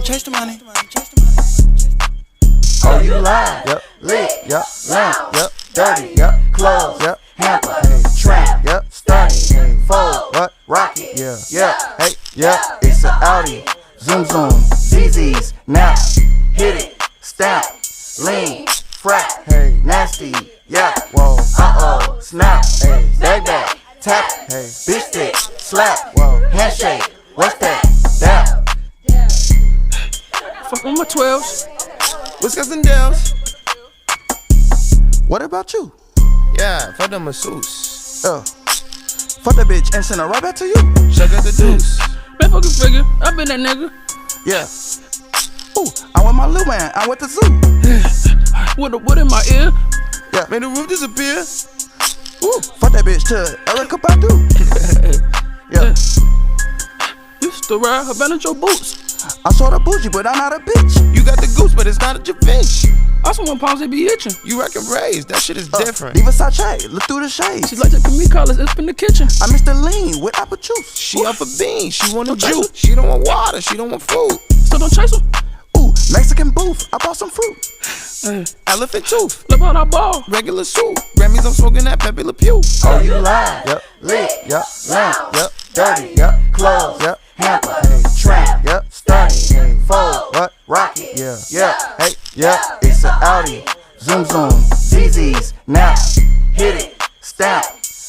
chase the money. Oh, you lying? Yep. Lit. Yep. Lamp. Yep. Dirty. Yep. Clothes. Yep. Hamper. Hey. Trap. Yep. Stunning. Hey. Fold. What? Rocket. Yeah. Yeah. Hey. Yeah. It's an Audi. Zoom zoom. ZZ's. Now. Hit it. Stamp. Lean. Frack. Hey. Nasty. Yeah. Whoa. Uh-oh. Snap. Hey. Bag back. Tap. Hey. Bitch stick. Slap. Whoa. Handshake. What's that? Dap. Fuck with my 12s. Whiskers and Dells. What about you? Yeah, fuck the masseuse. Fuck that bitch and send her right back to you. Check out the deuce. Man, fucking figure. I been that nigga. Yeah. Ooh, I want my Lil Man. I went to zoo. With the wood in my ear. Yeah. Made the roof disappear. Ooh, fuck that bitch to Erica Badu. Yeah. Used to ride her band your boots. I saw the bougie, but I'm not a bitch. You got the goose, but it's not a Javinci. I saw one pounds they be itching. You reckon raised, that shit is different. Leave Versace, look through the shades. She like to me colors, it's in the kitchen. I miss the lean with apple juice. She up for beans, she want a Don't chase juice. her. She don't want water, she don't want food. So don't chase them. Ooh, Mexican booth, I bought some fruit. Hey, Elephant tooth, look how I ball. regular soup. Grammys, I'm smoking that Pepe Le Pew. Oh, you lying? Yep. Lit. Yep. Lamp. Yep. Dirty. Yep. Clothes. Yep. Hamper. Hey. Trap. Yep. Stunning. Hey. Fold. What? Rocket. Yeah. Yeah. Hey. Yeah. It's an Audi. Zoom zoom. ZZ's. Now. Hit it. Stamp.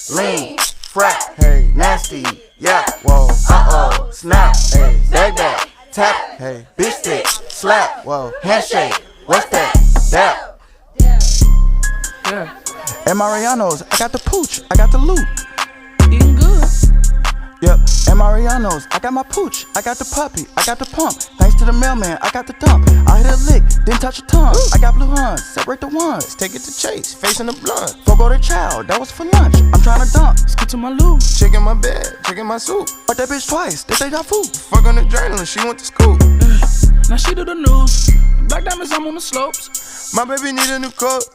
Lean. Frack. Hey. Nasty. Yeah. Whoa. Uh-oh. Snap. Hey. Bag back. Tap. Hey. Bitch stick. Slap. Whoa. Handshake. What's that? Dap. Yeah, At Mariano's, I got the pooch. I got the loot. eating good. Yep, at Mariano's, I got my pooch, I got the puppy, I got the pump. Thanks to the mailman, I got the dump. I hit a lick, didn't touch a tongue. I got blue huns, separate the ones. Take it to Chase, facing the blunt. Fogo the child, that was for lunch. I'm trying to dump. Let's get to my loot. Chicken my bed, chicken my soup. Fuck that bitch twice, they got food. Fuck on the journalist, she went to school. Now she do the news. Black diamonds, I'm on the slopes. My baby need a new coat.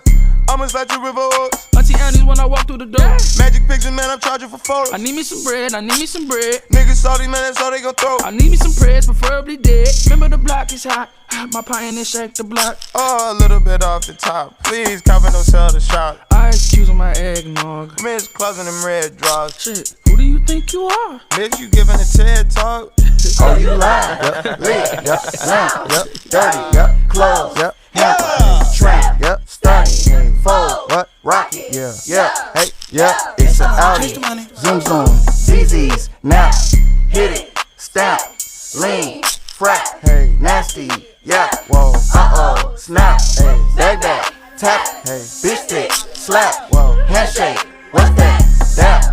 Almost like the River Oaks. Auntie Annie's when I walk through the door. Magic picture, man, I'm charging for photos. I need me some bread, I need me some bread. Niggas salty, man, that's all they gon' throw. I need me some prayers, preferably dead. Remember the block is hot. My pioneer shake the block. Oh, a little bit off the top. Please, cover no sell the shot. Ice cubes on my eggnog. Miss clubs in them red draws. Shit, who do you think you are? Bitch, you giving a TED talk. Oh, you lying? Yep, lit, yep, lamp, yep, dirty, yep, clothes, yep, hamper, hey, trap, yep, stunning, hey, fold, what, rocket, yeah, yeah, hey, yeah, it's an Audi, zoom zoom, ZZ's, now, hit it, stamp, lean, frack, hey, nasty, yeah, whoa, uh-oh, snap, hey, bag back, tap, hey, bitch stick, slap, whoa, handshake, what's that, dap.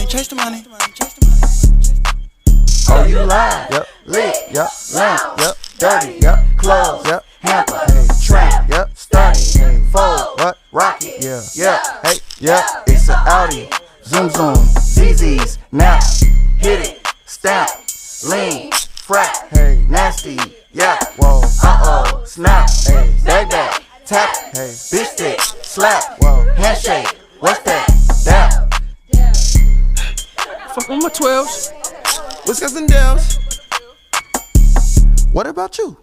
Chase the money. Oh, you lying? Yep, lit, yep, lamp, yep, dirty, yep, clothes, yep, hamper, hey, trap, yep, stunning, hey, fold, what, rocket, yeah, yeah, hey, yeah, it's an Audi, zoom zoom, ZZ's, now, hit it, stamp, lean, frack, hey, nasty, yeah, whoa, uh-oh, snap, hey, bag back, tap, hey, bitch stick, slap, whoa, handshake, what's that, dap. Fuck with my 12s. Whiskers and Dells. What about you?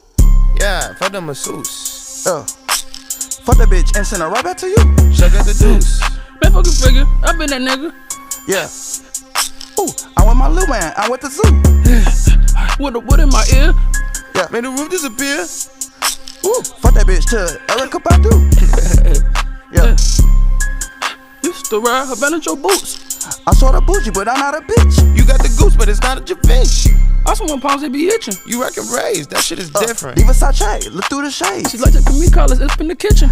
Yeah, fuck the masseuse. Fuck that bitch and send her right back to you. Check out the deuce. Man, fucking figure. I been that nigga. Yeah. Ooh, I want my Lil Man. I went to zoo. With the wood in my ear. Yeah. Made the roof disappear. Ooh, fuck that bitch to Erica Badu. Yeah. Used to ride her band your boots. I saw the bougie, but I'm not a bitch. You got the goose, but it's not a Javinci. I saw one pounds they be itching. You reckon raised, that shit is different. Leave Versace, look through the shades. She like to me colors, it's in the kitchen.